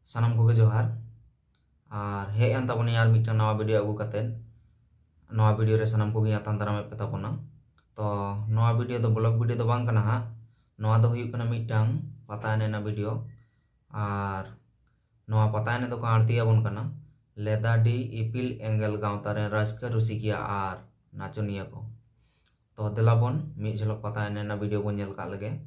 सानाम को जोहार और हे एन ताबोनी यार मिट्टा नवा वीडियो अगू कते नवा वीडियो रे सानाम को आतान दाराम पे ताबोना। तो नवा वीडियो तो ब्लॉग वीडियो तो बांग कना हा, नवा दो हुयुग कना मिट्टांग पता एने ना वीडियो और नवा पता एने तो आरती आबोन कना लेदाडी इपिल एंगल गांवता रे राजका रुसिकिया और नाचनिया को। तो देलाबोन मी झलक पता एने ना वीडियो बोन नेल का लगे।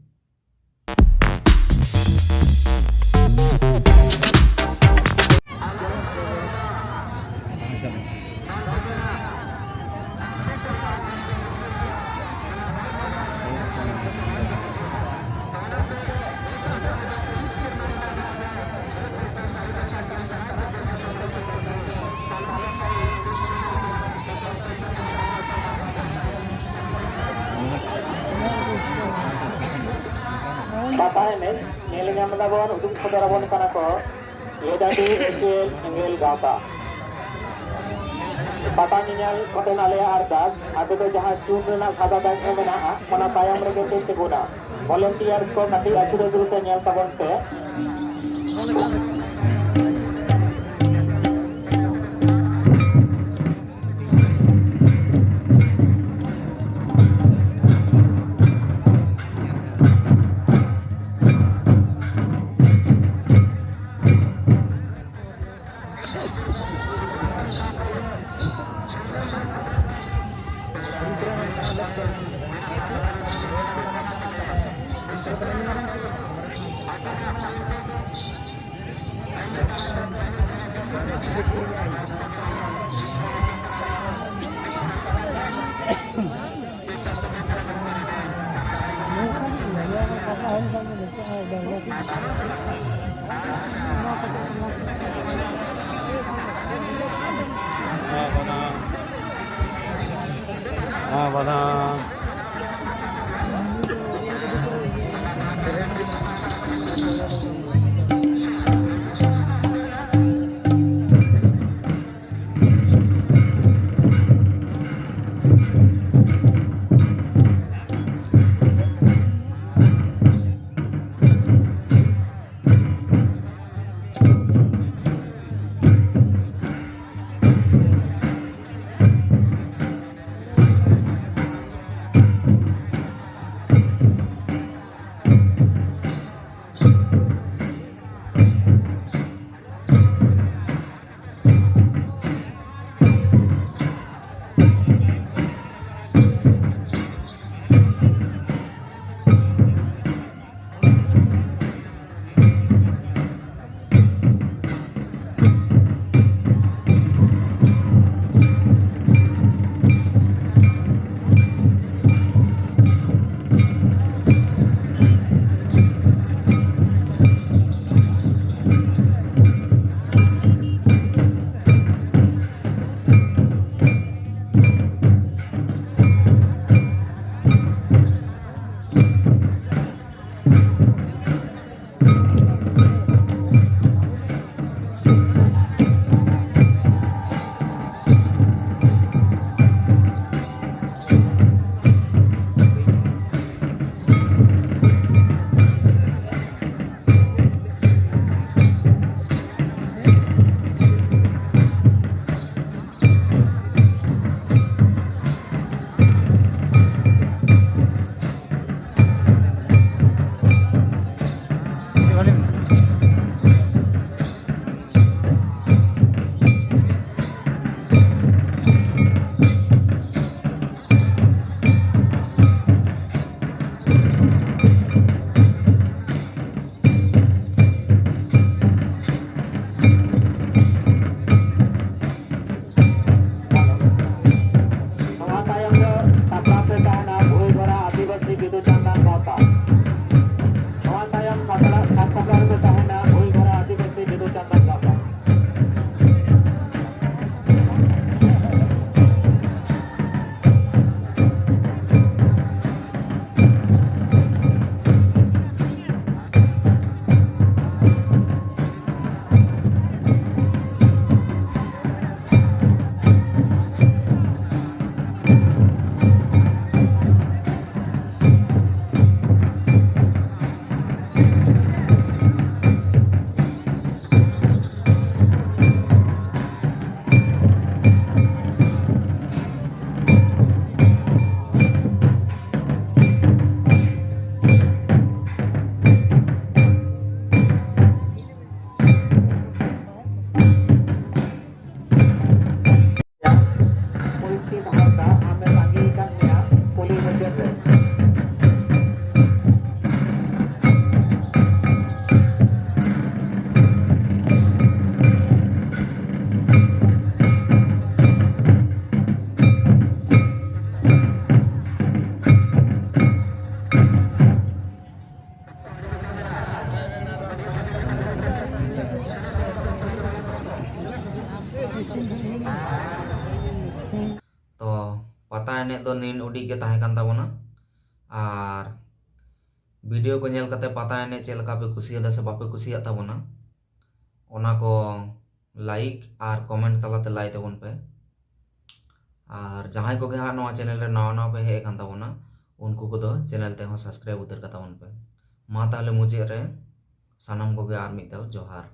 Pata enech nyeli nyamdabon uduk sadarabon kana ko ledadi ekel engel gata pata nyal koten ale ardas ade do jaha chun rena khada bag e mena ona tayam rege te guna volunteer ko kati achure durute nyel tabon te एनेज दो नीन उडी के ताहे कान ताबोना और video को nail कते पता एनेज चेल का पे कुसियादा से बापे कुसिया ताबोना ओना को लाइक और कमेंट तलाते लाई ताबोन पे और जहां को हाँ नवा चैनल रे नवा नवा पे हे कान ताबोना उनको को दो चैनल ते हो सब्सक्राइब उतर का ताबोन पे मा ताहले मुचे रे सानाम को गे आर मिद दाव जोहार।